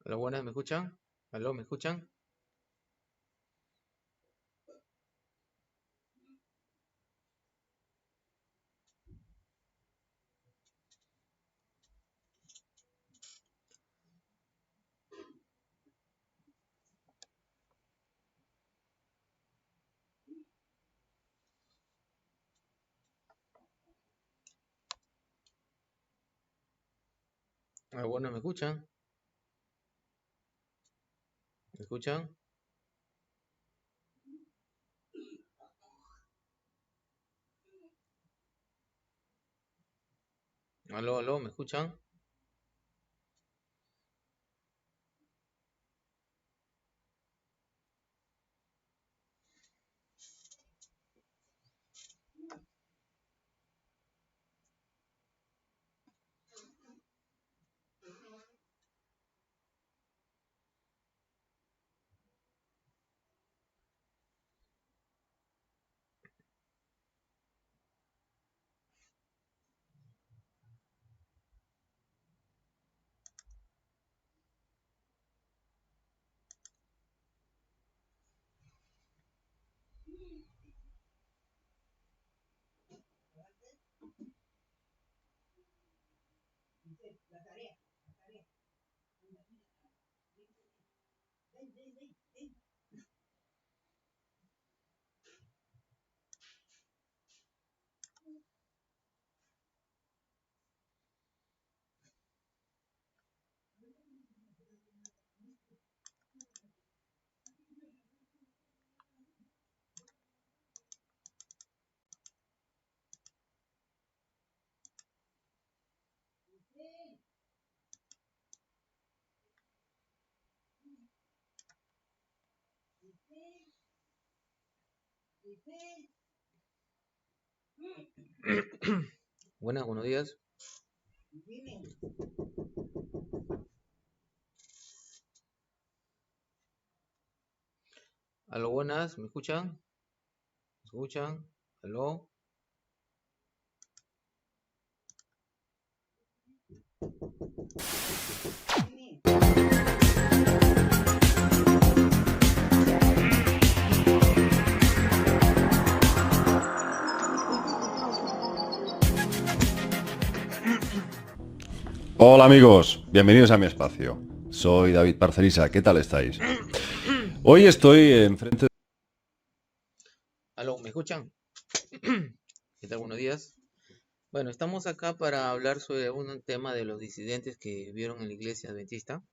Hola, buenas, ¿me escuchan? ¿Aló, me escuchan? Hola, buenas, ¿me escuchan? ¿Me escuchan? ¿Aló, aló, me escuchan? Buenas, buenos días. Aló, buenas, ¿me escuchan? ¿Me escuchan? ¿Aló? Hola amigos, bienvenidos a mi espacio. Soy David Parcerisa, ¿qué tal estáis? Hoy estoy enfrente. ¿Aló, me escuchan? ¿Qué tal? Buenos días. Bueno, estamos acá para hablar sobre un tema de los disidentes que vieron en la iglesia adventista.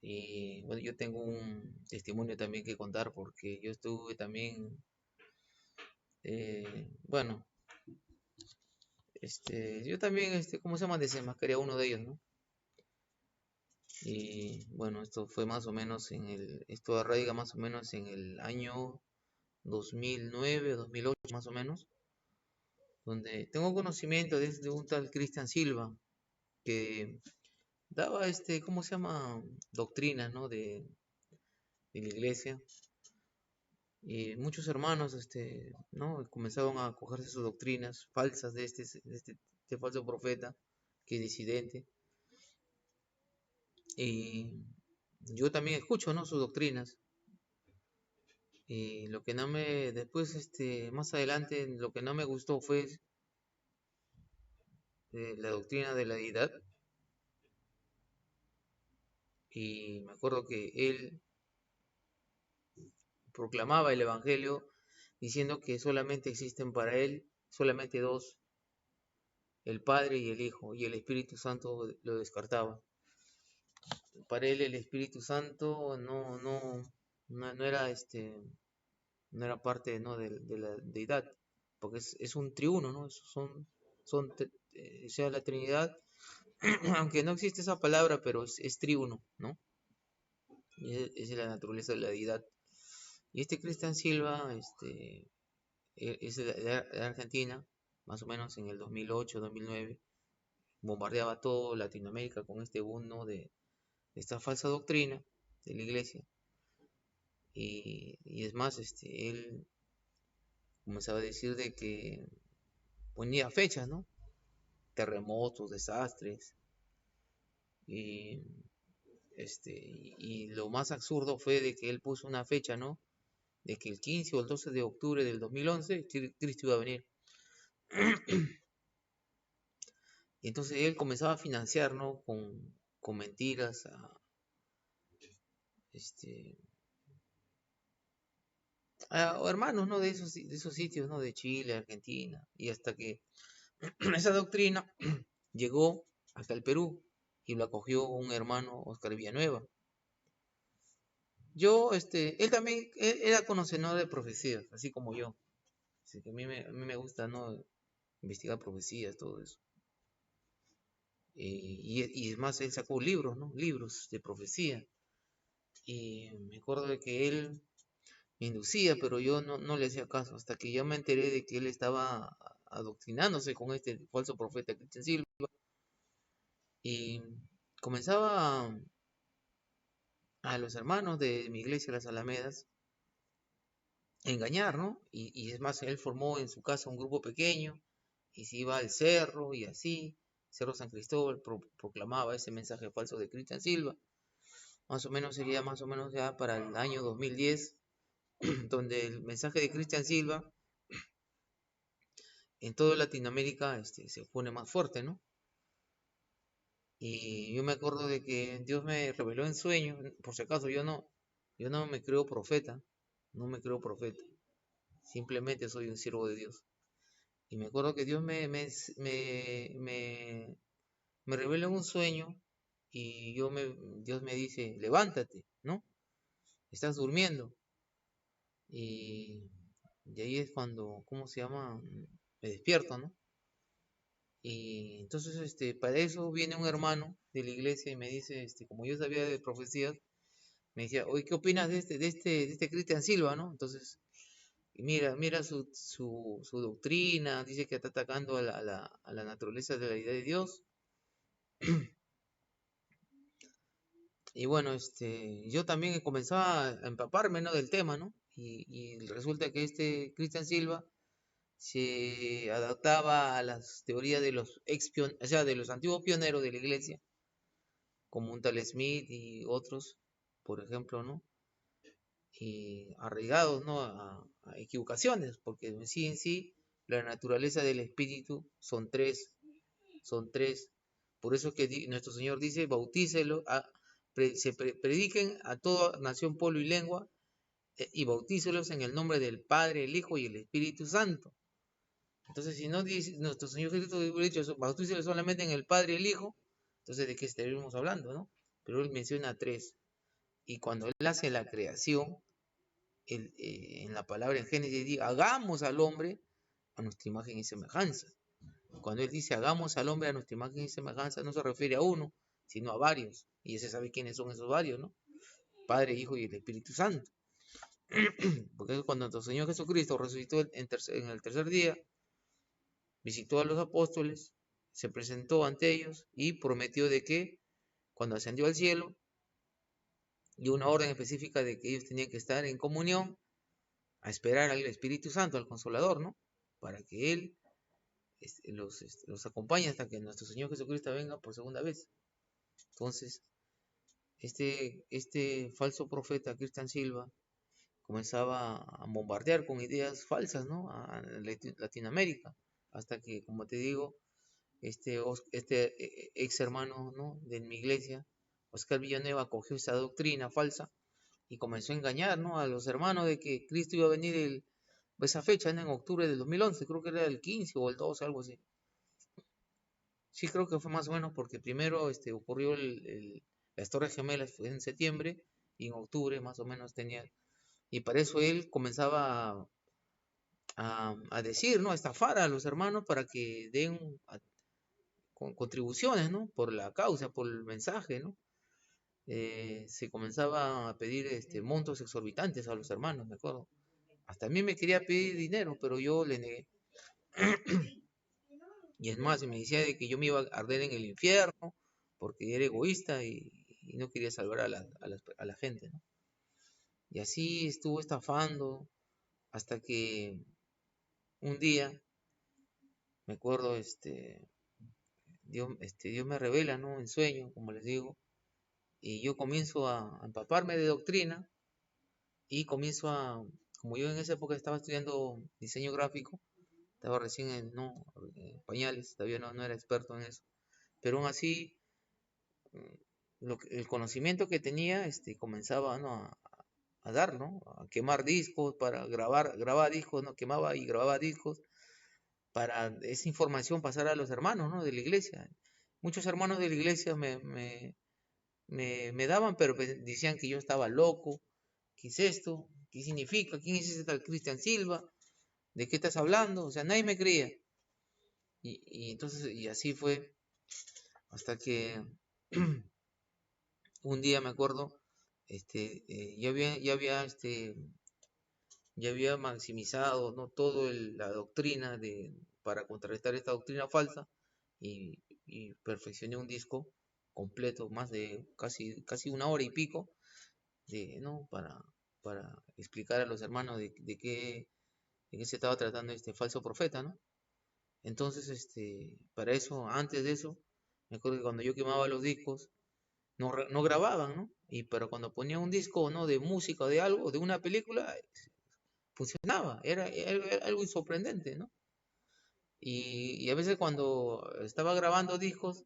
Y bueno, yo tengo un testimonio también que contar porque yo estuve también, bueno, yo también, ¿cómo se llama? Desenmascaré a uno de ellos, ¿no? Y bueno, esto fue más o menos esto arraiga más o menos en el año 2009, 2008 más o menos, donde tengo conocimiento de un tal Cristian Silva que daba ¿cómo se llama? Doctrinas, ¿no? De la iglesia. Y muchos hermanos, ¿no? Comenzaban a acogerse sus doctrinas falsas de este falso profeta que es disidente. Y yo también escucho, ¿no? Sus doctrinas. Y lo que no me, después, más adelante, lo que no me gustó fue la doctrina de la deidad. Y me acuerdo que él proclamaba el evangelio diciendo que solamente existen para él, solamente dos, el Padre y el Hijo, y el Espíritu Santo lo descartaba. Para él el Espíritu Santo no era no era parte, ¿no? de la deidad, porque es un triuno, ¿no? Sea la Trinidad, aunque no existe esa palabra, pero es triuno, ¿no? Es la naturaleza de la deidad. Y Cristian Silva, es de Argentina, más o menos en el 2008, 2009, bombardeaba todo Latinoamérica con este boom, ¿no? de esta falsa doctrina de la iglesia. Y es más, él comenzaba a decir de que ponía fechas, ¿no? Terremotos, desastres, y y lo más absurdo fue de que él puso una fecha, ¿no? De que el 15 o el 12 de octubre del 2011 Cristo iba a venir. Y entonces él comenzaba a financiar, ¿no? Con mentiras este, a hermanos, ¿no? De esos sitios, ¿no? De Chile, Argentina. Y hasta que esa doctrina llegó hasta el Perú y lo acogió un hermano, Oscar Villanueva. Él también era conocedor de profecías, así como yo. Así que a mí me gusta, ¿no? Investigar profecías, todo eso. Y es más, él sacó libros, ¿no? Libros de profecía. Y me acuerdo de que él me inducía, pero yo no le hacía caso, hasta que yo me enteré de que él estaba adoctrinándose con este falso profeta Cristian Silva. Y comenzaba a los hermanos de mi iglesia, las Alamedas, a engañar, ¿no? Y es más, él formó en su casa un grupo pequeño y se iba al cerro y así, Cerro San Cristóbal, proclamaba ese mensaje falso de Cristian Silva. Más o menos sería más o menos ya para el año 2010, donde el mensaje de Cristian Silva en toda Latinoamérica se pone más fuerte, ¿no? Y yo me acuerdo de que Dios me reveló en sueños, por si acaso yo no me creo profeta, no me creo profeta, simplemente soy un siervo de Dios. Y me acuerdo que Dios me reveló en un sueño y Dios me dice, levántate, ¿no? Estás durmiendo. Y ahí es cuando, ¿cómo se llama? Me despierto, ¿no? Y entonces, para eso viene un hermano de la iglesia y me dice, como yo sabía de profecías, me decía, oye, ¿qué opinas de este Cristian Silva, no? Entonces, mira su doctrina, dice que está atacando a la naturaleza de la idea de Dios. Y bueno, yo también comenzaba a empaparme, ¿no? Del tema, ¿no? Y resulta que este Cristian Silva se adaptaba a las teorías de los o sea, de los antiguos pioneros de la iglesia, como un tal Smith y otros, por ejemplo, ¿no? Y arraigados, ¿no? A equivocaciones, porque en sí, la naturaleza del espíritu son tres. Por eso que nuestro Señor dice, bautícelo, prediquen a toda nación, pueblo y lengua, y bautícelos en el nombre del Padre, el Hijo y el Espíritu Santo. Entonces, si no dice, nuestro Señor Jesucristo hubiera dicho, bautícelos solamente en el Padre y el Hijo, entonces ¿de qué estaríamos hablando, no? Pero él menciona tres. Y cuando él hace la creación, en la palabra en Génesis dice, hagamos al hombre a nuestra imagen y semejanza. Cuando él dice, hagamos al hombre a nuestra imagen y semejanza, no se refiere a uno, sino a varios. Y ya se sabe quiénes son esos varios, ¿no? Padre, Hijo y el Espíritu Santo. Porque cuando nuestro Señor Jesucristo resucitó en el tercer día, visitó a los apóstoles, se presentó ante ellos y prometió de que cuando ascendió al cielo, dio una orden específica de que ellos tenían que estar en comunión, a esperar al Espíritu Santo, al Consolador, ¿no? Para que Él los acompañe hasta que nuestro Señor Jesucristo venga por segunda vez. Entonces, este falso profeta, Cristian Silva, comenzaba a bombardear con ideas falsas, ¿no? A Latinoamérica, hasta que, como te digo, ex hermano, ¿no? De mi iglesia, Oscar Villanueva, cogió esa doctrina falsa y comenzó a engañar, ¿no? A los hermanos de que Cristo iba a venir esa fecha, ¿no? En octubre del 2011, creo que era el 15 o el 12, algo así. Sí, creo que fue más o menos porque primero ocurrió las Torres Gemelas, fue en septiembre, y en octubre más o menos tenía. Y para eso él comenzaba a decir, ¿no? A estafar a los hermanos para que den con contribuciones, ¿no? Por la causa, por el mensaje, ¿no? Se comenzaba a pedir montos exorbitantes a los hermanos, me acuerdo. Hasta a mí me quería pedir dinero, pero yo le negué. Y es más, me decía de que yo me iba a arder en el infierno porque era egoísta y no quería salvar a la gente, ¿no? Y así estuvo estafando hasta que un día, me acuerdo, Dios me revela, ¿no? En sueño, como les digo, y yo comienzo a empaparme de doctrina y comienzo como yo en esa época estaba estudiando diseño gráfico, estaba recién en pañales, todavía no era experto en eso, pero aún así el conocimiento que tenía comenzaba, ¿no? a dar, ¿no? A quemar discos para grabar discos, ¿no? Quemaba y grababa discos para esa información pasar a los hermanos, ¿no? De la iglesia. Muchos hermanos de la iglesia me daban, pero decían que yo estaba loco. ¿Qué es esto? ¿Qué significa? ¿Quién es ese tal Cristian Silva? ¿De qué estás hablando? O sea, nadie me creía. Y entonces, y así fue, hasta que un día me acuerdo, ya había maximizado, ¿no? La doctrina para contrarrestar esta doctrina falsa y perfeccioné un disco completo, más de casi una hora y pico, ¿no? Para explicar a los hermanos de qué se estaba tratando este falso profeta, ¿no? Entonces, para eso, antes de eso, me acuerdo que cuando yo quemaba los discos, no grababan, ¿no? Pero cuando ponía un disco, ¿no? De música o de algo, de una película, funcionaba, era algo sorprendente, ¿no? Y a veces cuando estaba grabando discos,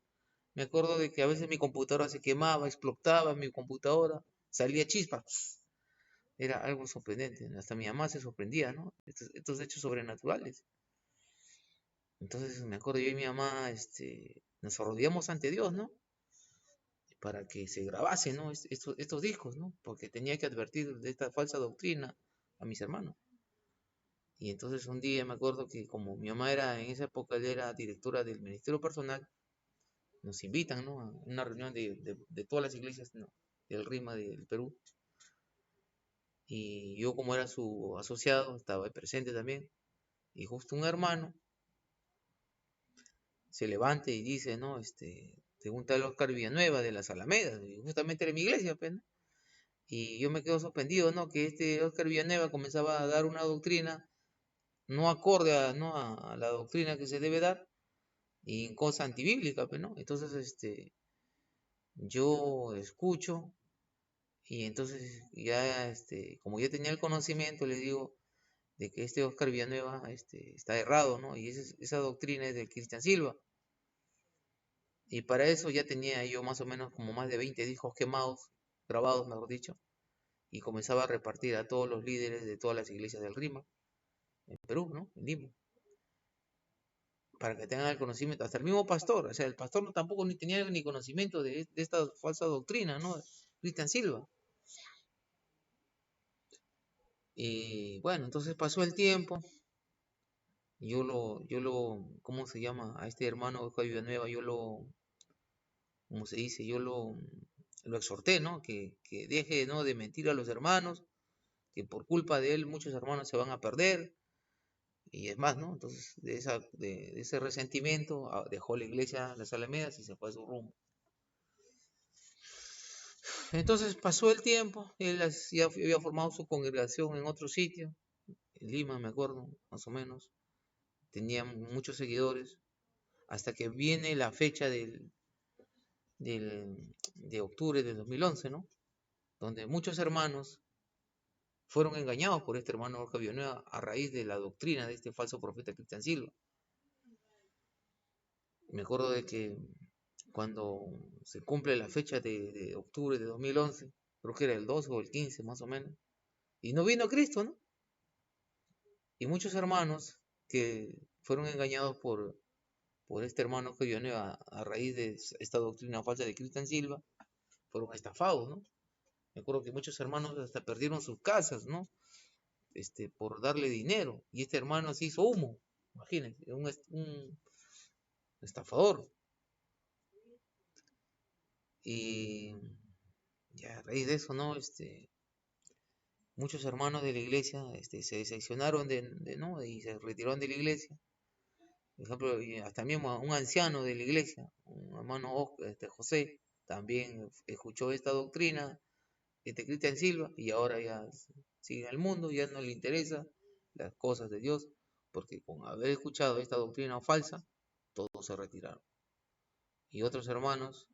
me acuerdo de que a veces mi computadora se quemaba, explotaba mi computadora, salía chispa, era algo sorprendente, hasta mi mamá se sorprendía, ¿no? Estos hechos sobrenaturales. Entonces me acuerdo yo y mi mamá, nos arrodillamos ante Dios, ¿no? Para que se grabase, ¿no? Estos discos, ¿no? Porque tenía que advertir de esta falsa doctrina a mis hermanos. Y entonces un día me acuerdo que como mi mamá en esa época ella era directora del Ministerio Personal, nos invitan, ¿no? A una reunión de todas las iglesias, ¿no? Del RIMA del Perú. Y yo como era su asociado, estaba presente también. Y justo un hermano se levanta y dice, ¿no? Según tal Oscar Villanueva de las Alamedas, y justamente era mi iglesia, pues, ¿no? Y yo me quedo sorprendido, ¿no? Que este Oscar Villanueva comenzaba a dar una doctrina no acorde ¿no? a la doctrina que se debe dar y cosa antibíblica, pues, ¿no? Entonces, yo escucho y entonces ya, como yo tenía el conocimiento, le digo de que este Oscar Villanueva, está errado, ¿no? Y esa doctrina es del Cristian Silva. Y para eso ya tenía yo más o menos como más de 20 discos quemados, grabados, mejor dicho, y comenzaba a repartir a todos los líderes de todas las iglesias del RIMA, en Perú, ¿no? En Lima, para que tengan el conocimiento, hasta el mismo pastor, o sea, el pastor tampoco ni tenía ni conocimiento de esta falsa doctrina, ¿no? Cristian Silva. Y bueno, entonces pasó el tiempo, ¿cómo se llama? A este hermano Oscar Villanueva, ¿cómo se dice? Lo exhorté, ¿no? Que deje, ¿no? De mentir a los hermanos, que por culpa de él muchos hermanos se van a perder, y es más, ¿no? Entonces, de ese resentimiento, dejó la iglesia, las Alamedas, y se fue a su rumbo. Entonces pasó el tiempo, él ya había formado su congregación en otro sitio, en Lima, me acuerdo, más o menos. Tenía muchos seguidores, hasta que viene la fecha de octubre del 2011, ¿no? Donde muchos hermanos fueron engañados por este hermano Oscar Villanueva a raíz de la doctrina de este falso profeta Cristian Silva. Me acuerdo de que cuando se cumple la fecha de octubre de 2011, creo que era el 12 o el 15 más o menos, y no vino Cristo, ¿no? Y muchos hermanos que fueron engañados por este hermano que viene a raíz de esta doctrina falsa de Cristian Silva, fueron estafados, ¿no? Me acuerdo que muchos hermanos hasta perdieron sus casas, ¿no? Por darle dinero. Y este hermano se hizo humo, imagínense, un estafador. Y ya a raíz de eso, ¿no? Muchos hermanos de la iglesia se decepcionaron ¿no? Y se retiraron de la iglesia. Por ejemplo, y hasta mismo un anciano de la iglesia, un hermano José, también escuchó esta doctrina, Cristian Silva, y ahora ya sigue en el mundo, ya no le interesa las cosas de Dios, porque con haber escuchado esta doctrina falsa, todos se retiraron. Y otros hermanos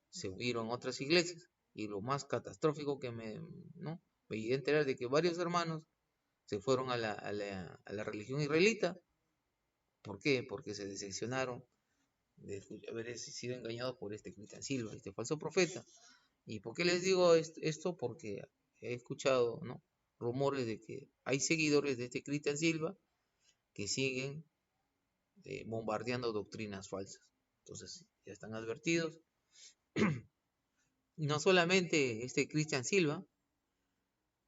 se unieron a otras iglesias, Y lo más catastrófico que ¿no? Me llegué a enterar de que varios hermanos se fueron a la religión israelita. ¿Por qué? Porque se decepcionaron de haber sido engañados por este Cristian Silva, este falso profeta. ¿Y por qué les digo esto? Porque he escuchado, ¿no?, rumores de que hay seguidores de este Cristian Silva que siguen bombardeando doctrinas falsas. Entonces, ya están advertidos. No solamente este Cristian Silva,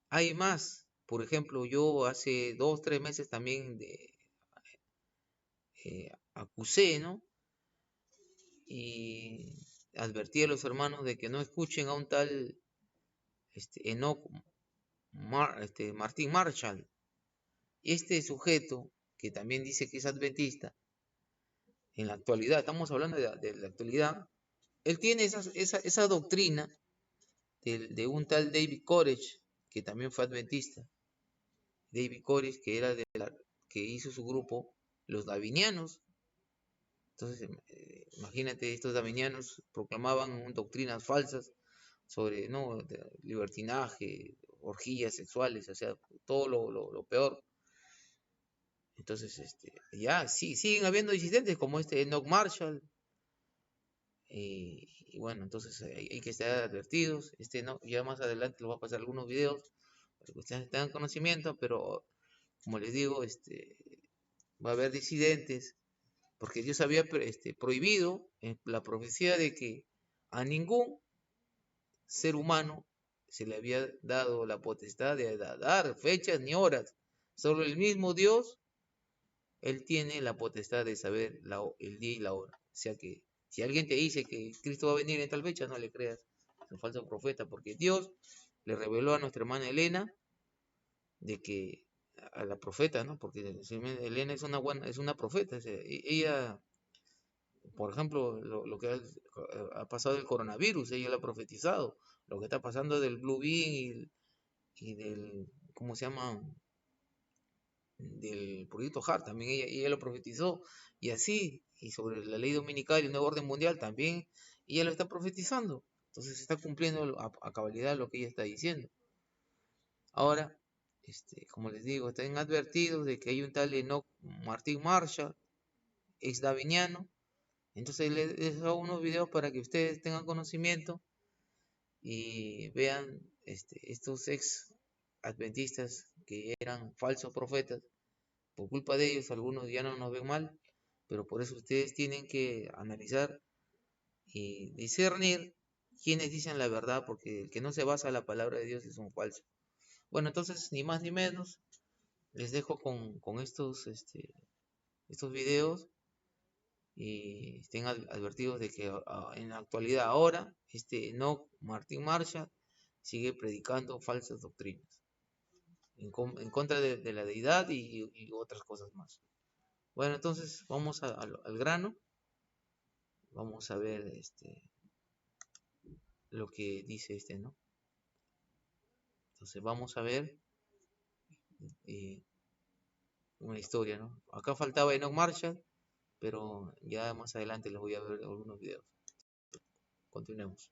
hay más. Por ejemplo, yo hace 2, 3 meses también acusé, ¿no?, y advertí a los hermanos de que no escuchen a un tal Enoch Martín Marshall. Este sujeto, que también dice que es adventista, en la actualidad, estamos hablando de la actualidad, él tiene esa doctrina de un tal David Koresh, que también fue adventista. David Koresh, que era que hizo su grupo, los Davinianos. Entonces, imagínate, estos Davinianos proclamaban doctrinas falsas sobre, ¿no?, libertinaje, orgías sexuales, o sea, todo lo peor. Entonces, ya sí, siguen habiendo disidentes como Enoch Marshall. Y bueno, entonces hay que estar advertidos. No, ya más adelante les voy a pasar algunos videos para que ustedes tengan conocimiento, pero como les digo, va a haber disidentes, porque Dios había prohibido en la profecía de que a ningún ser humano se le había dado la potestad de dar fechas ni horas. Solo el mismo Dios, Él tiene la potestad de saber el día y la hora. O sea que si alguien te dice que Cristo va a venir en tal fecha, no le creas, es un falso profeta, porque Dios le reveló a nuestra hermana Elena de que a la profeta, ¿no? Porque Elena es una profeta. O sea, ella, por ejemplo, lo que ha pasado del coronavirus, ella lo ha profetizado. Lo que está pasando del Blue Bean y del, ¿cómo se llama?, del proyecto Hart, también ella lo profetizó, y así, y sobre la ley dominical y el nuevo orden mundial también, ella lo está profetizando. Entonces se está cumpliendo a cabalidad lo que ella está diciendo. Ahora, como les digo, están advertidos de que hay un tal Enoch Martín Marshall, ex daviniano. Entonces les hago unos videos para que ustedes tengan conocimiento y vean estos ex adventistas que eran falsos profetas. Por culpa de ellos algunos ya no nos ven mal, pero por eso ustedes tienen que analizar y discernir quienes dicen la verdad, porque el que no se basa en la palabra de Dios es un falso. Bueno, entonces, ni más ni menos, les dejo con estos videos, y estén advertidos de que en la actualidad ahora, Enoch Martín Marshall sigue predicando falsas doctrinas en contra de la deidad y otras cosas más. Bueno, entonces vamos al grano. Vamos a ver lo que dice ¿no? Entonces vamos a ver eh, una historia, ¿no? Acá faltaba Enoch Marshall, pero ya más adelante les voy a ver algunos videos. Continuemos.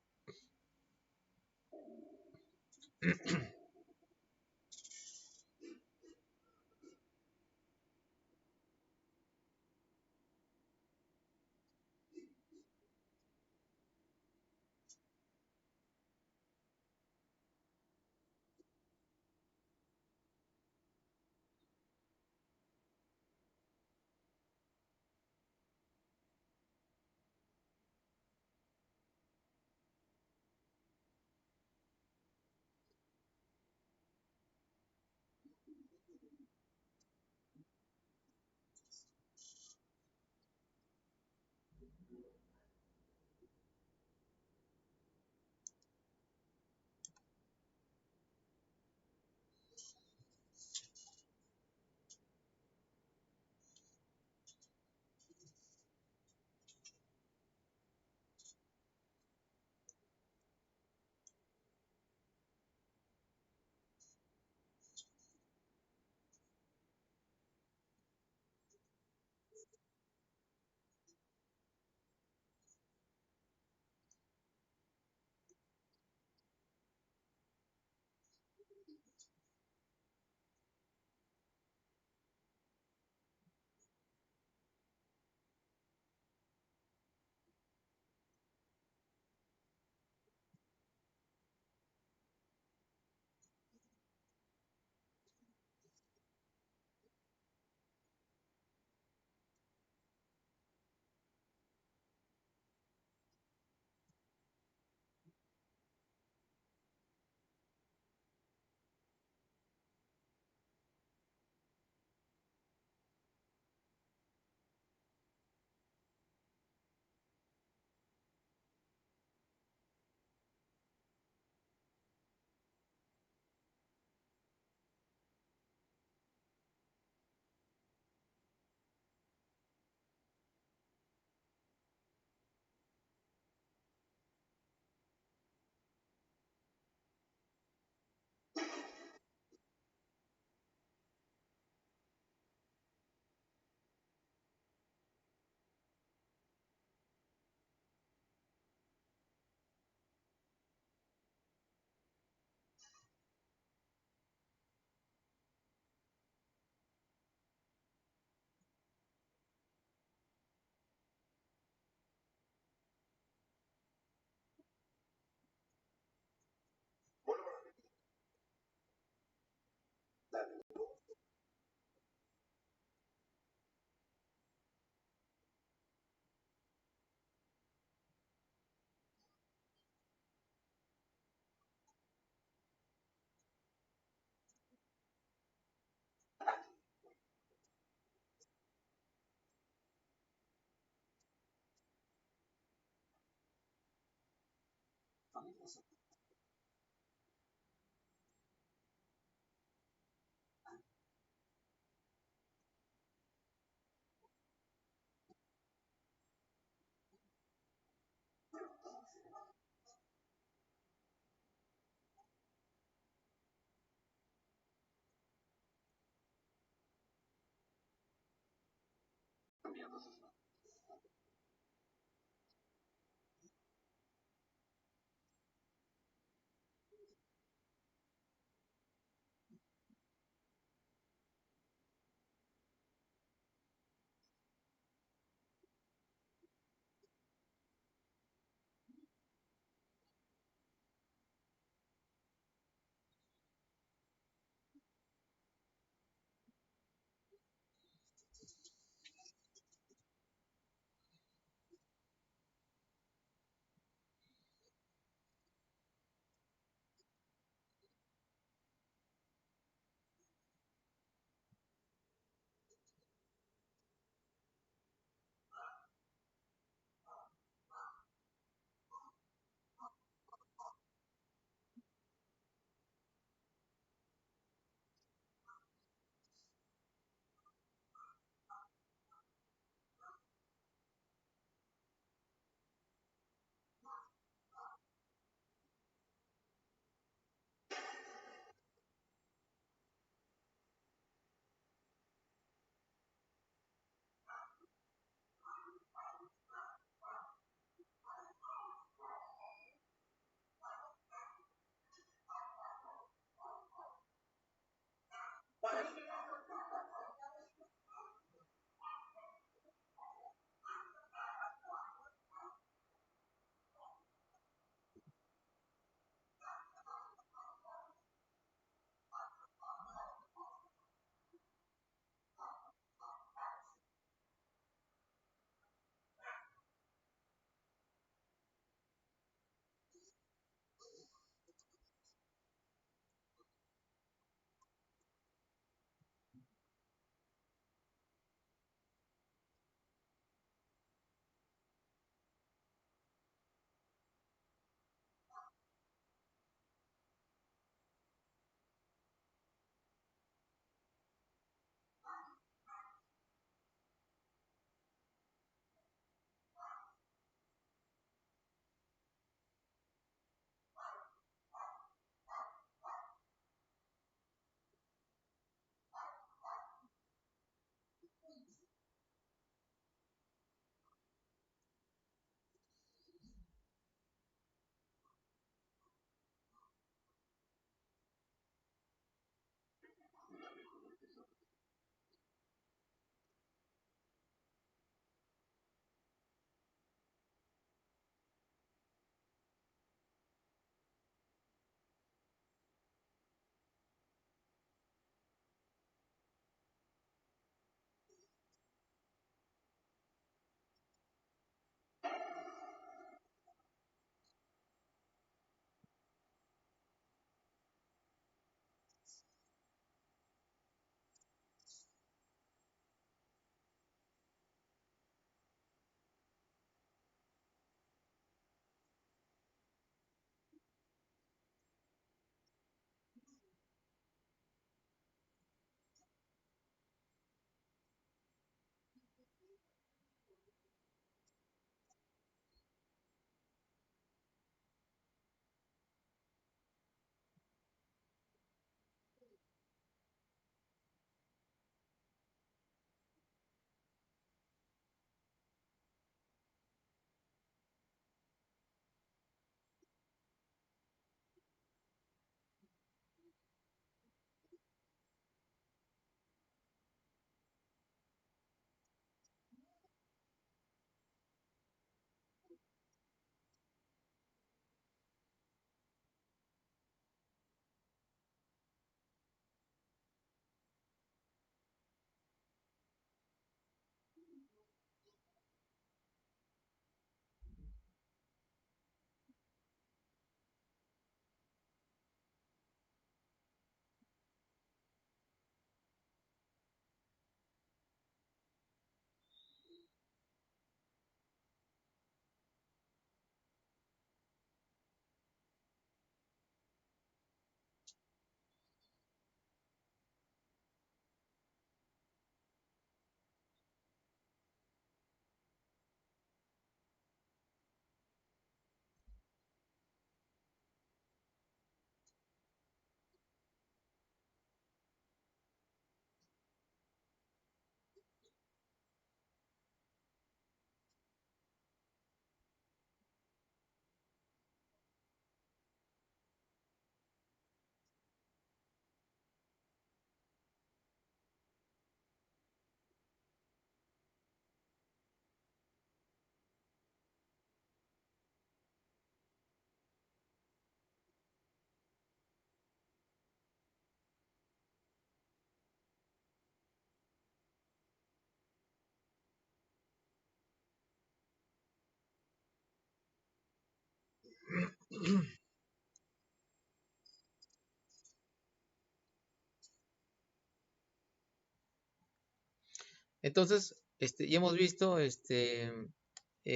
Entonces, ya hemos visto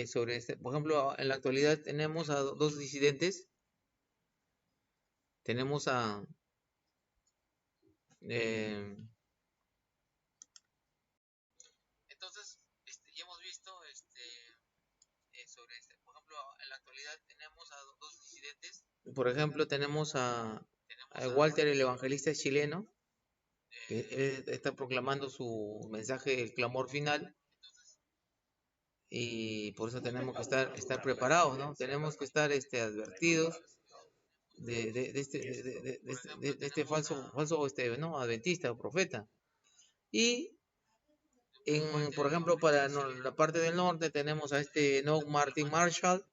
sobre por ejemplo, en la actualidad tenemos a dos disidentes. Tenemos a eh, entonces, ya hemos visto sobre por ejemplo, en la actualidad tenemos a dos disidentes. Por ejemplo, tenemos a Walter el evangelista chileno, que él está proclamando su mensaje, el clamor final, y por eso tenemos que estar preparados, ¿no? Tenemos que estar advertidos de este falso ¿no? Adventista o profeta. Y por ejemplo, para la parte del norte tenemos a No Martin Marshall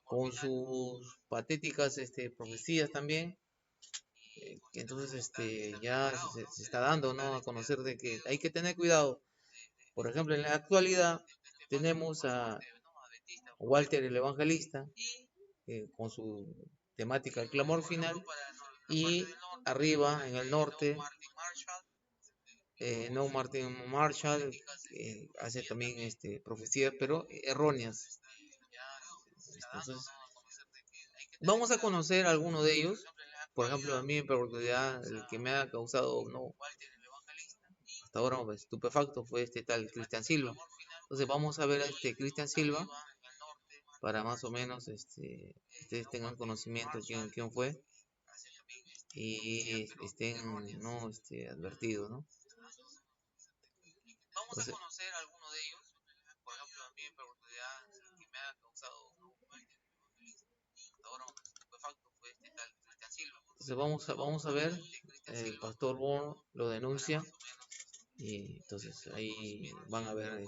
con sus patéticas profecías también, que entonces ya se está dando, ¿no? A conocer de que hay que tener cuidado. Por ejemplo, en la actualidad tenemos a Walter el Evangelista con su temática el clamor final, y arriba en el norte No Martin Marshall hace también profecías pero erróneas. Entonces vamos a conocer alguno de ellos. Por ejemplo, a mí en particular el que me ha causado no hasta ahora estupefacto fue este tal Cristian Silva. Entonces vamos a ver a este Cristian Silva para más o menos ustedes tengan conocimiento de quién fue y estén no advertidos, ¿no? Vamos a conocer alguno de ellos. Por ejemplo, a mí en particular el que me ha causado hasta ahora estupefacto fue este tal Cristian Silva. Entonces vamos a ver, el pastor Bono lo denuncia y entonces ahí van a ver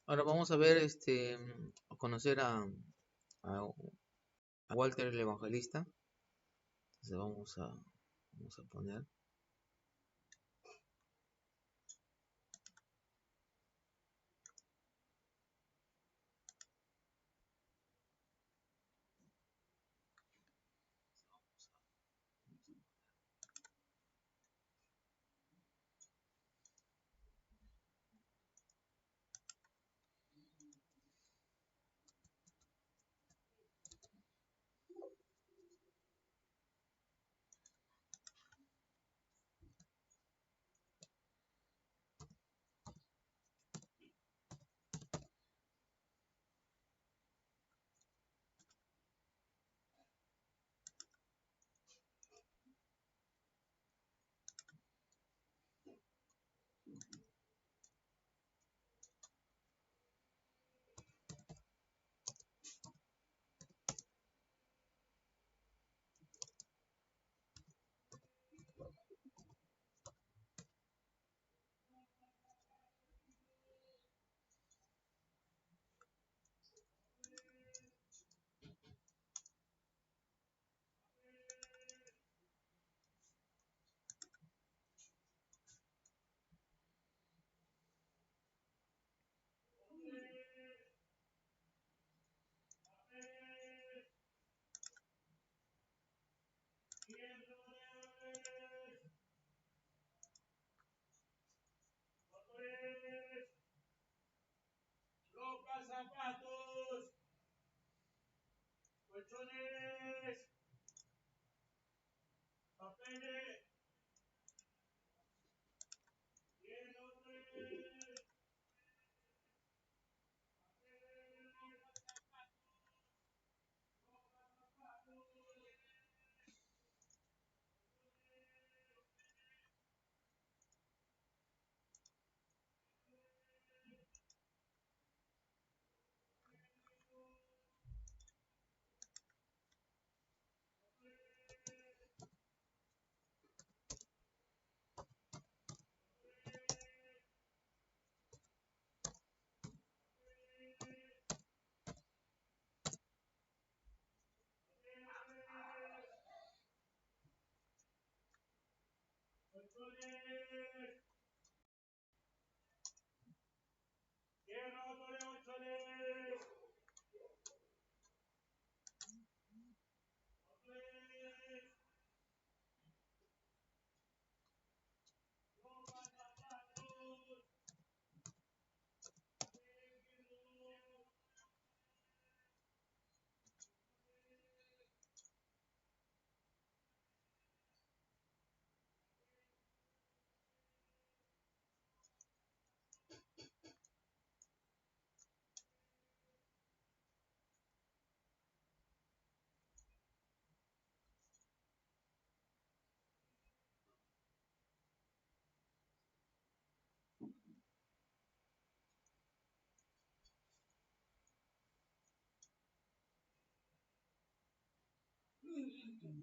Ahora vamos a ver, a conocer a Walter el Evangelista. Entonces vamos a poner.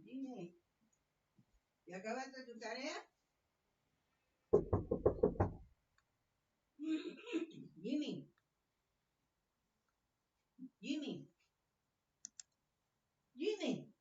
Dime, ¿ya acabaste tu tarea? Jimmy, Jimmy, Jimmy.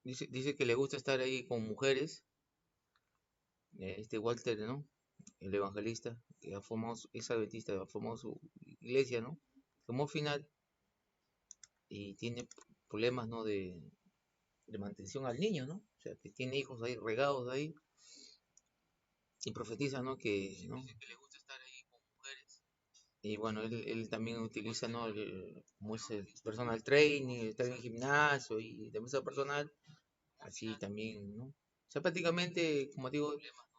dice que le gusta estar ahí con mujeres, este Walter, ¿no? El evangelista, que ha formado, es adventista, ha formado su iglesia, ¿no? Como final y tiene problemas, ¿no? De mantención al niño, ¿no? O sea, que tiene hijos ahí regados ahí y profetiza, ¿no? ¿No? Y bueno, él también utiliza, ¿no? Como es el personal training, estar en el gimnasio y demasiado personal, así también, ¿no? O sea, prácticamente, como digo,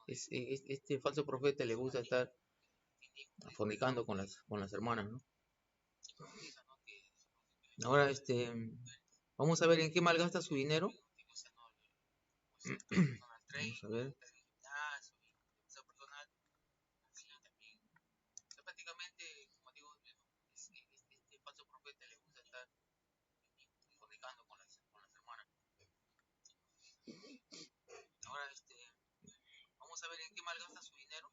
este falso profeta le gusta estar fornicando con las hermanas, ¿no? Ahora, vamos a ver en qué malgasta su dinero. Vamos a ver. Vamos a ver en qué malgasta su dinero.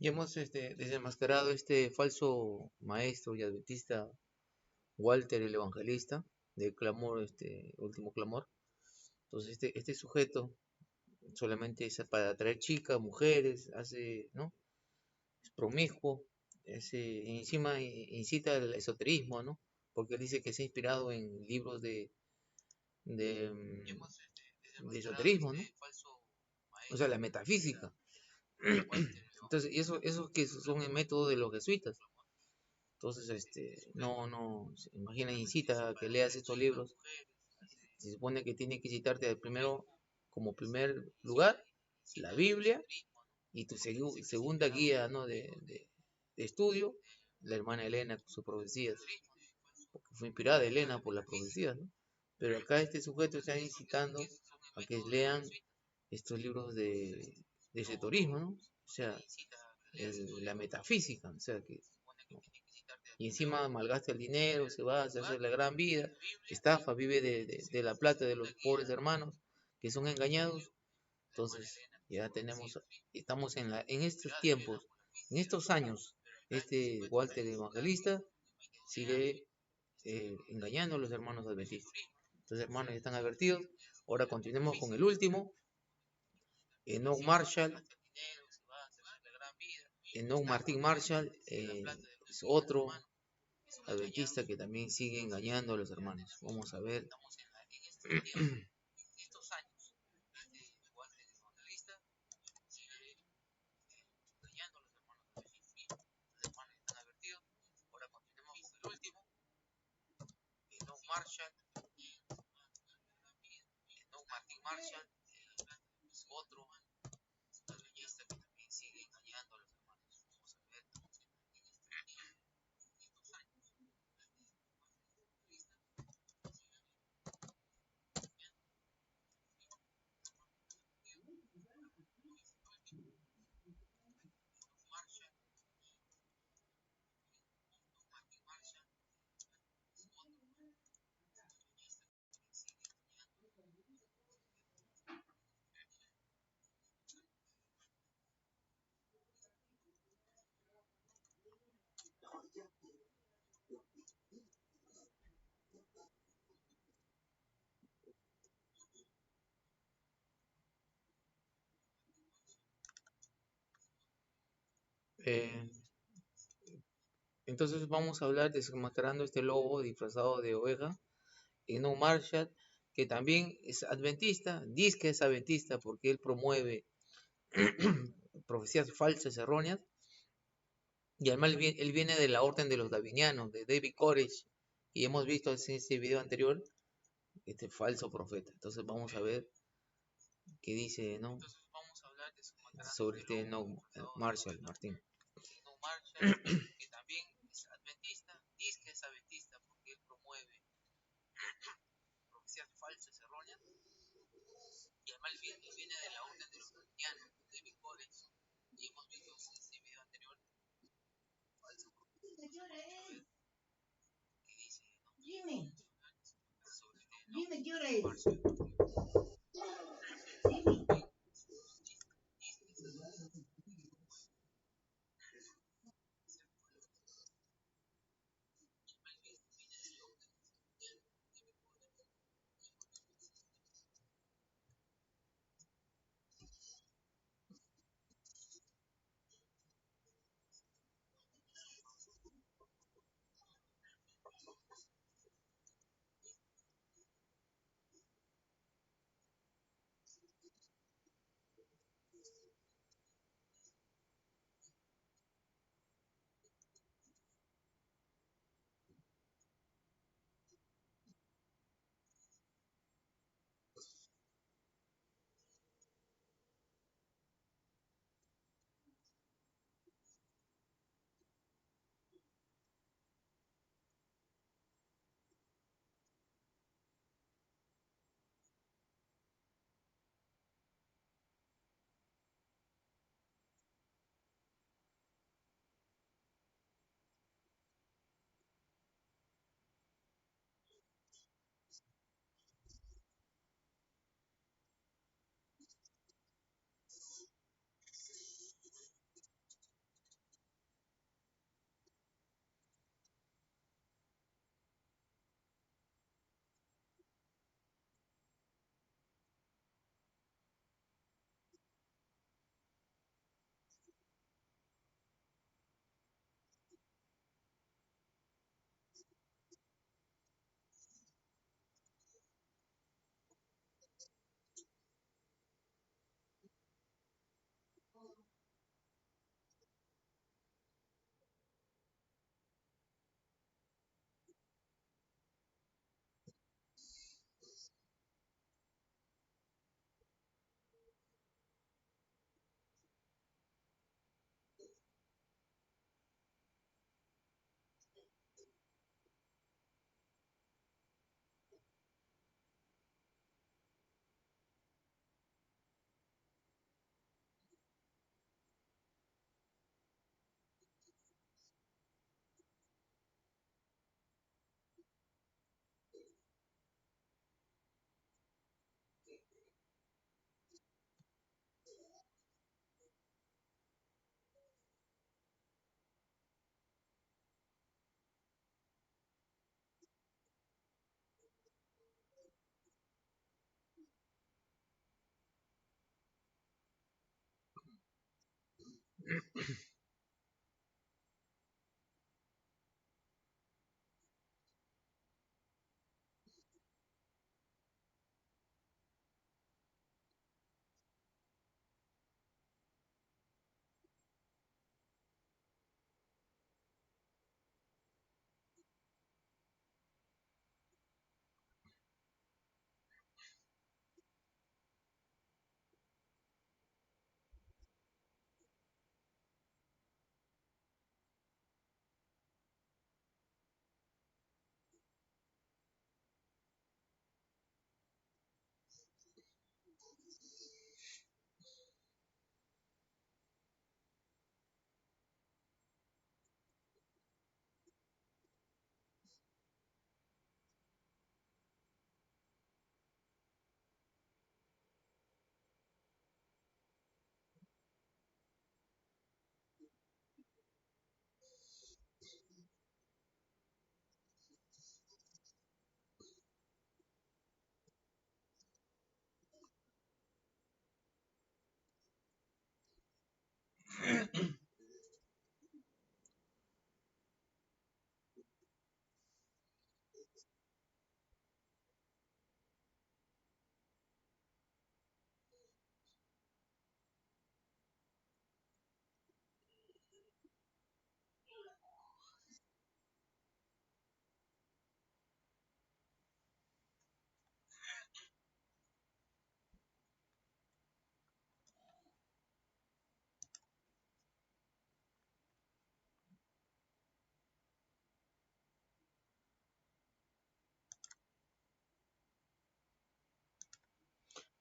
Y hemos desenmascarado este falso maestro y adventista Walter el Evangelista, de Clamor, último clamor. Entonces este sujeto solamente es para atraer chicas, mujeres, hace, ¿no? Es promiscuo, encima incita al esoterismo, ¿no? Porque él dice que se ha inspirado en libros de, de esoterismo, ¿no? O sea, la metafísica. Entonces, eso que son el método de los jesuitas. Entonces, no, imagina, incita a que leas estos libros. Se supone que tiene que citarte primero, como primer lugar, la Biblia y tu segunda guía, ¿no? de estudio, la hermana Elena con sus profecías, porque fue inspirada Elena por las profecías, ¿no? Pero acá este sujeto está incitando a que lean estos libros de esoterismo, ¿no? O sea, la metafísica, o sea que, ¿no? Y encima malgasta el dinero, se va, se hace la gran vida, estafa, vive de la plata de los pobres hermanos que son engañados. Entonces, ya estamos en estos tiempos, en estos años, este Walter Evangelista sigue engañando a los hermanos adventistas. Entonces, hermanos, ya están advertidos. Ahora continuemos con el último, Enoch Marshall. Enoch Martín Marshall es otro adventista que también sigue engañando a los hermanos. Vamos a ver. Enoch Marshall, Enoch Martín Marshall es otro adventista que también sigue engañando a los hermanos. Vamos a ver. Eh, entonces vamos a hablar desenmascarando este lobo disfrazado de oveja, Enoch Marshall, que también es adventista, dice que es adventista porque él promueve profecías falsas, erróneas, y además él viene de la orden de los davinianos, de David Koresh, y hemos visto en ese video anterior este falso profeta. Entonces vamos a ver qué dice, ¿no? Sobre este Enoch Marshall, Martín. Que también es adventista, dice que es adventista porque él promueve profecías falsas, erróneas, y además él viene de la orden de los cristianos, de Vicores, y hemos visto en este video anterior, falso Jimmy, que dice, ¿no? Jimmy, Sobre Jimmy, ¿qué hora es? Marshall. Jimmy,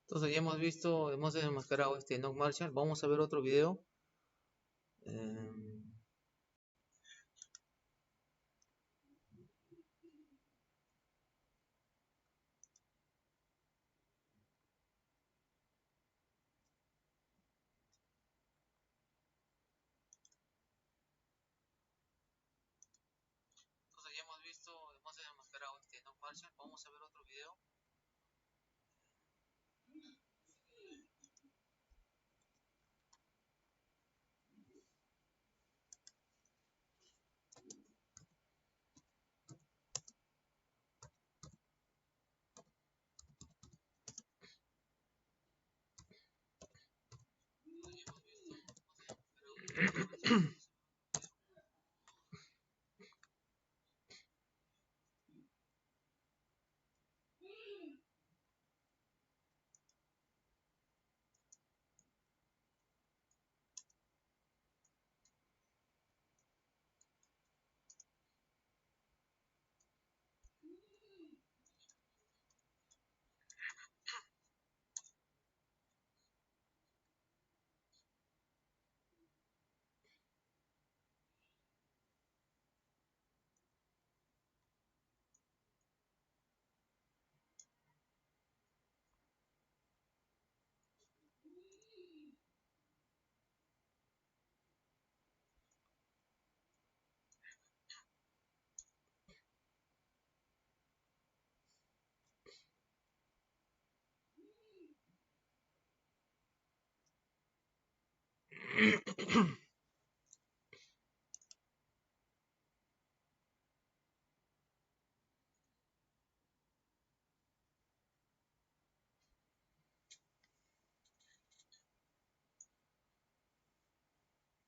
Entonces ya hemos visto, hemos desenmascarado este Knock Marshall. Vamos a ver otro video. Em, entonces ya hemos visto, hemos desenmascarado este Knock Marshall. Vamos a ver otro video.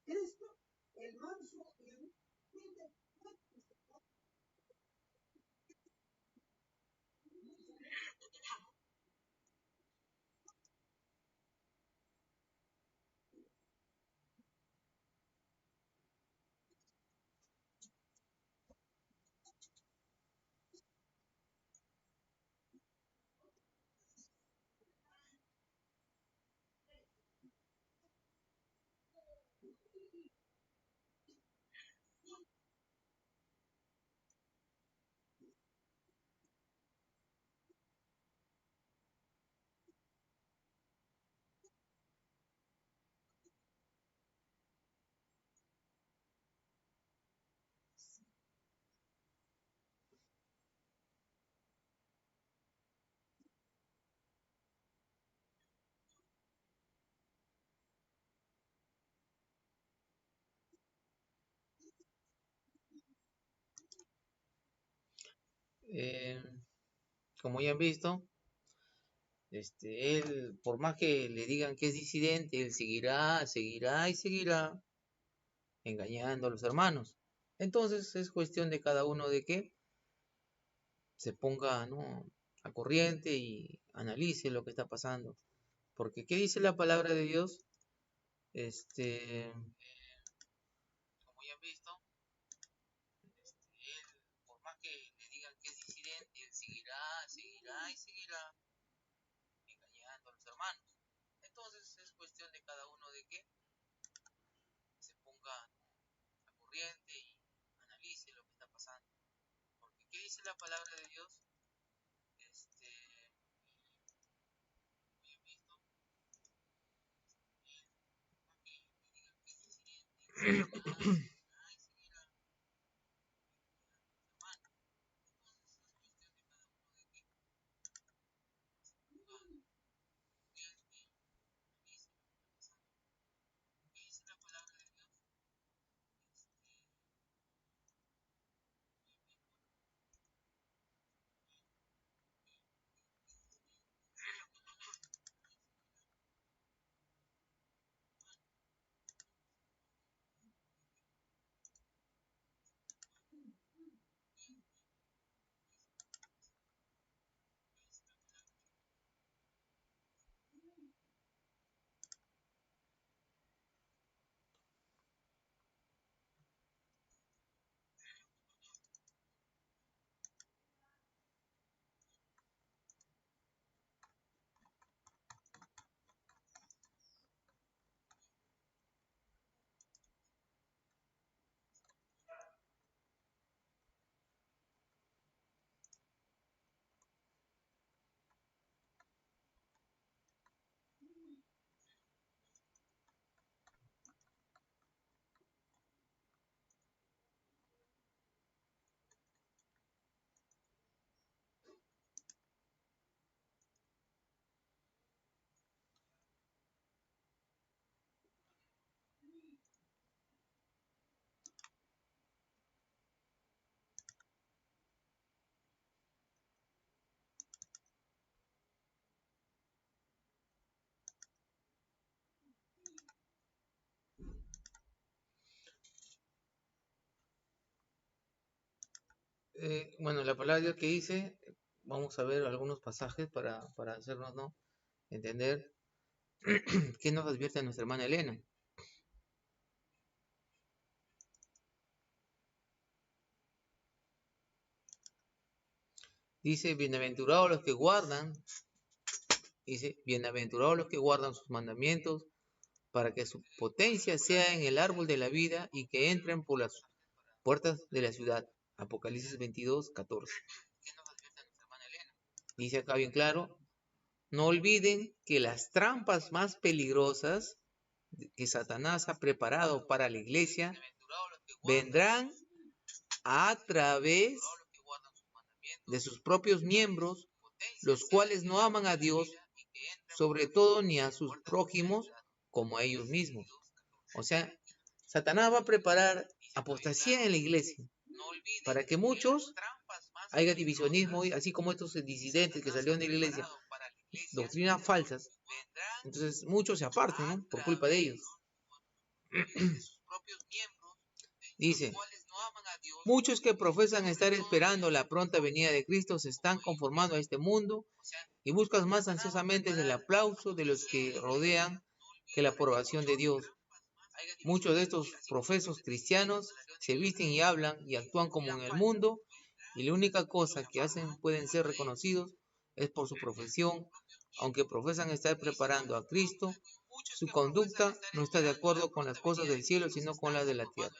Cristo, el manso y humilde. Eh, como ya han visto, él, por más que le digan que es disidente, él seguirá, seguirá y seguirá engañando a los hermanos. Entonces es cuestión de cada uno de que se ponga, ¿no?, a corriente y analice lo que está pasando. Porque ¿qué dice la palabra de Dios? Como ya han visto, él, por más que le digan que es disidente, él seguirá, seguirá y seguirá engañando a los hermanos. Entonces es cuestión de cada uno de que se ponga a corriente y analice lo que está pasando. Porque ¿qué dice la palabra de Dios? Como ya han visto, bueno, la palabra de Dios que dice, vamos a ver algunos pasajes para hacernos, ¿no?, entender qué nos advierte nuestra hermana Elena. Dice, bienaventurados los que guardan, dice, bienaventurados los que guardan sus mandamientos, para que su potencia sea en el árbol de la vida y que entren por las puertas de la ciudad. Apocalipsis 22:14. Dice acá bien claro, no olviden que las trampas más peligrosas que Satanás ha preparado para la iglesia vendrán a través de sus propios miembros, los cuales no aman a Dios, sobre todo ni a sus prójimos como a ellos mismos. O sea, Satanás va a preparar apostasía en la iglesia para que muchos haya divisionismo, así como estos disidentes que salieron de la iglesia, doctrinas falsas. Entonces muchos se apartan, ¿no?, por culpa de ellos. Dice, muchos que profesan estar esperando la pronta venida de Cristo se están conformando a este mundo y buscan más ansiosamente el aplauso de los que rodean que la aprobación de Dios. Muchos de estos profesos cristianos se visten y hablan y actúan como en el mundo, y la única cosa que hacen pueden ser reconocidos es por su profesión. Aunque profesan estar preparando a Cristo, su conducta no está de acuerdo con las cosas del cielo, sino con las de la tierra.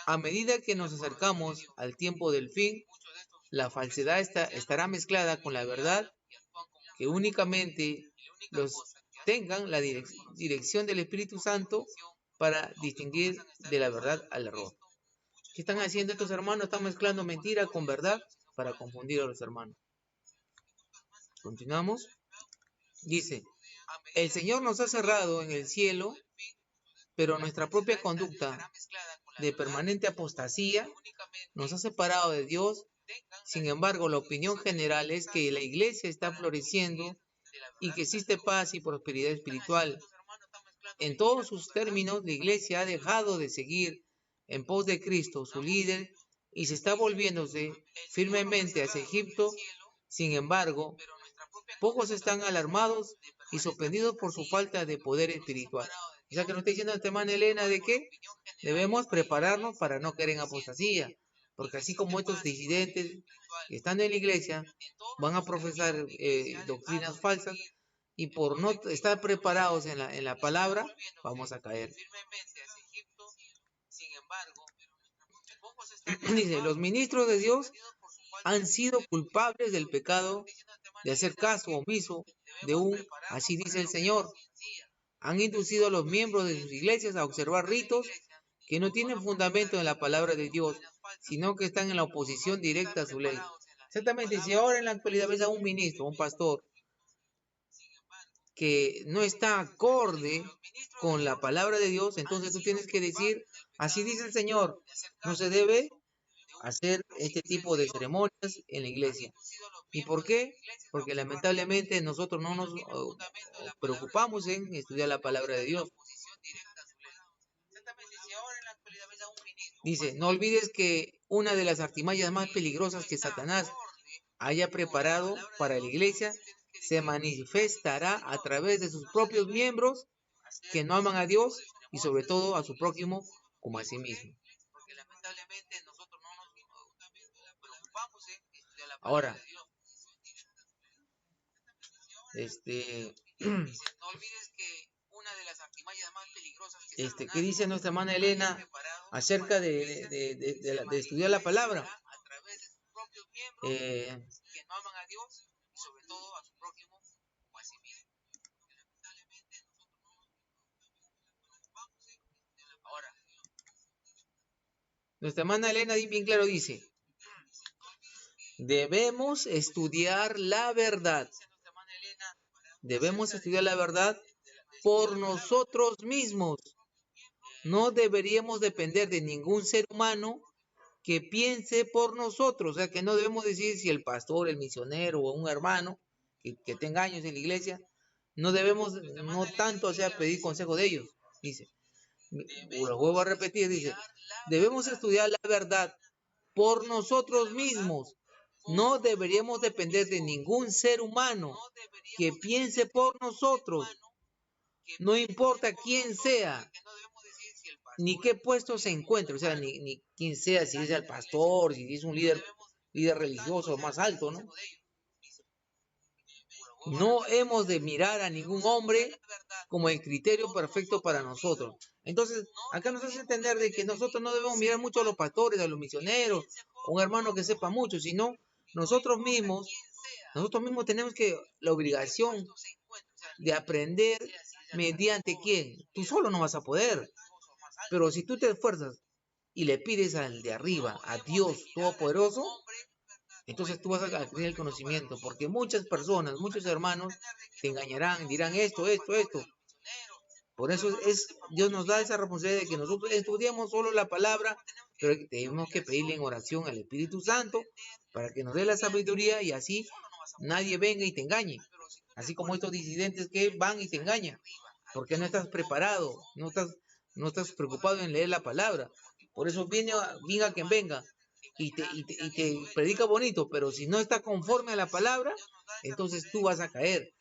A medida que nos acercamos al tiempo del fin, la falsedad estará mezclada con la verdad, que únicamente los tengan la dirección del Espíritu Santo para distinguir de la verdad al error. ¿Qué están haciendo estos hermanos? Están mezclando mentira con verdad para confundir a los hermanos. Continuamos. Dice, el Señor nos ha cerrado en el cielo, pero nuestra propia conducta de permanente apostasía nos ha separado de Dios. Sin embargo, la opinión general es que la iglesia está floreciendo y que existe paz y prosperidad espiritual. En todos sus términos, la iglesia ha dejado de seguir en pos de Cristo, su líder, y se está volviéndose firmemente hacia Egipto. Sin embargo, pocos están alarmados y sorprendidos por su falta de poder espiritual. O sea que nos está diciendo esta hermana Elena de que debemos prepararnos para no caer en apostasía, porque así como estos disidentes estando en la iglesia van a profesar doctrinas falsas y por no estar preparados en la palabra vamos a caer. Dice, los ministros de Dios han sido culpables del pecado de hacer caso omiso de así dice el Señor. Han inducido a los miembros de sus iglesias a observar ritos que no tienen fundamento en la palabra de Dios, sino que están en la oposición directa a su ley. Exactamente, si ahora en la actualidad ves a un ministro, un pastor, que no está acorde con la palabra de Dios, entonces tú tienes que decir, así dice el Señor, no se debe hacer este tipo de ceremonias en la iglesia. ¿Y por qué? Porque lamentablemente nosotros no nos preocupamos en estudiar la palabra de Dios. Dice, no olvides que una de las artimañas más peligrosas que Satanás haya preparado para la iglesia se manifestará a través de sus propios miembros que no aman a Dios y sobre todo a su prójimo como a sí mismo. Ahora, ¿qué dice nuestra hermana Elena acerca de estudiar la palabra? Nuestra hermana Elena bien claro dice, debemos estudiar la verdad. Debemos estudiar la verdad por nosotros mismos. No deberíamos depender de ningún ser humano que piense por nosotros. O sea, que no debemos decir si el pastor, el misionero o un hermano que tenga años en la iglesia, no debemos, no tanto, o sea, pedir consejo de ellos. Dice, lo vuelvo a repetir, dice, debemos estudiar la verdad por nosotros mismos. No deberíamos depender de ningún ser humano que piense por nosotros. No importa quién sea, ni qué puesto se encuentre, o sea, ni quién sea, si es el pastor, si es un líder religioso más alto, ¿no? No hemos de mirar a ningún hombre como el criterio perfecto para nosotros. Entonces, acá nos hace entender de que nosotros no debemos mirar mucho a los pastores, a los misioneros, a un hermano que sepa mucho, sino nosotros mismos tenemos la obligación de aprender mediante quién. Tú solo no vas a poder, pero si tú te esfuerzas y le pides al de arriba, a Dios Todopoderoso, entonces tú vas a adquirir el conocimiento, porque muchas personas, muchos hermanos te engañarán, dirán esto. Por eso Dios nos da esa responsabilidad de que nosotros estudiemos solo la palabra, pero tenemos que pedirle en oración al Espíritu Santo para que nos dé la sabiduría y así nadie venga y te engañe. Así como estos disidentes que van y te engañan, porque no estás preparado, no estás preocupado en leer la palabra. Por eso venga quien venga y te predica bonito, pero si no está conforme a la palabra, entonces tú vas a caer.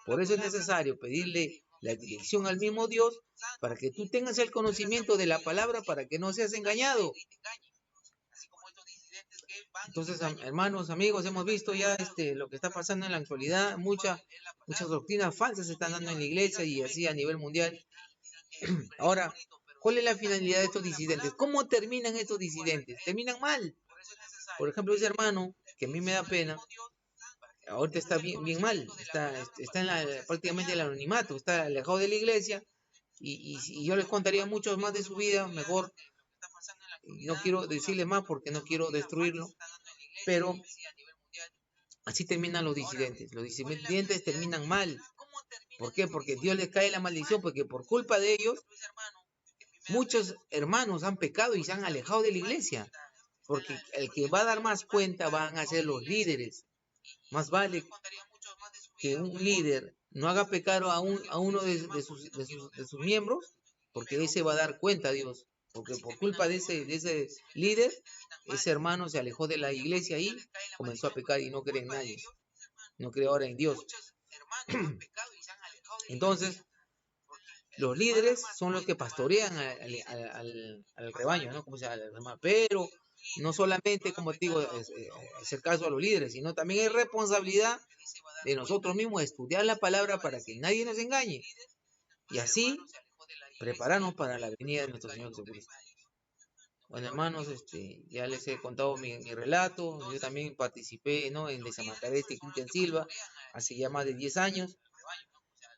Por eso es necesario pedirle la dirección al mismo Dios para que tú tengas el conocimiento de la palabra para que no seas engañado. Entonces, hermanos, amigos, hemos visto ya lo que está pasando en la actualidad. Muchas doctrinas falsas se están dando en la iglesia y así a nivel mundial. Ahora, ¿cuál es la finalidad de estos disidentes? ¿Cómo terminan estos disidentes? Terminan mal. Por ejemplo, ese hermano, que a mí me da pena, ahorita está bien mal, está prácticamente en el anonimato, está alejado de la iglesia, y yo les contaría mucho más de su vida, mejor, no quiero decirle más porque no quiero destruirlo, pero así terminan los disidentes terminan mal. ¿Por qué? Porque Dios les cae la maldición, porque por culpa de ellos, muchos hermanos han pecado y se han alejado de la iglesia, porque el que va a dar más cuenta van a ser los líderes. Más vale que un líder no haga pecar a uno de sus miembros, porque ese va a dar cuenta a Dios, porque por culpa de ese líder, ese hermano se alejó de la iglesia y comenzó a pecar y no cree en nadie, no cree ahora en Dios. Entonces, los líderes son los que pastorean al rebaño, ¿no? Como se llama, pero no solamente, como te digo, hacer caso a los líderes, sino también es responsabilidad de nosotros mismos estudiar la palabra para que nadie nos engañe y así prepararnos para la venida de nuestro Señor Jesucristo. Bueno, hermanos, ya les he contado mi relato. Yo también participé, ¿no?, en desenmascarar Cristian Silva hace ya más de 10 años.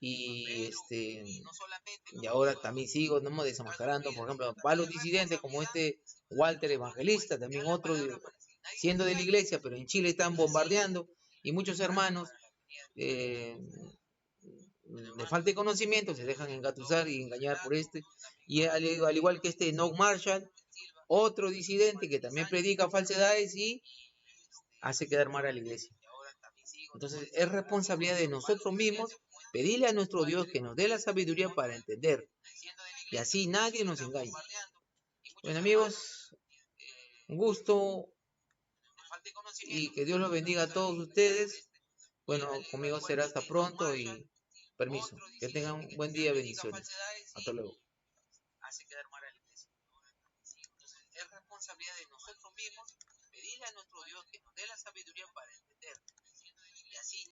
Y y ahora también sigo, ¿no?, desenmascarando, por ejemplo, a los disidentes como Walter Evangelista, también otro, siendo de la iglesia, pero en Chile están bombardeando, y muchos hermanos de falta de conocimiento se dejan engatusar y engañar por y al igual que Enoch Marshall, otro disidente que también predica falsedades y hace quedar mal a la iglesia. Entonces es responsabilidad de nosotros mismos pedirle a nuestro Dios que nos dé la sabiduría para entender y así nadie nos engañe. Bueno, amigos, un gusto y que Dios los bendiga a todos ustedes. Bueno, conmigo será hasta pronto y permiso. Que tengan un buen día, bendiciones. Hasta luego. Es responsabilidad de nosotros mismos pedirle a nuestro Dios que nos dé la sabiduría para entender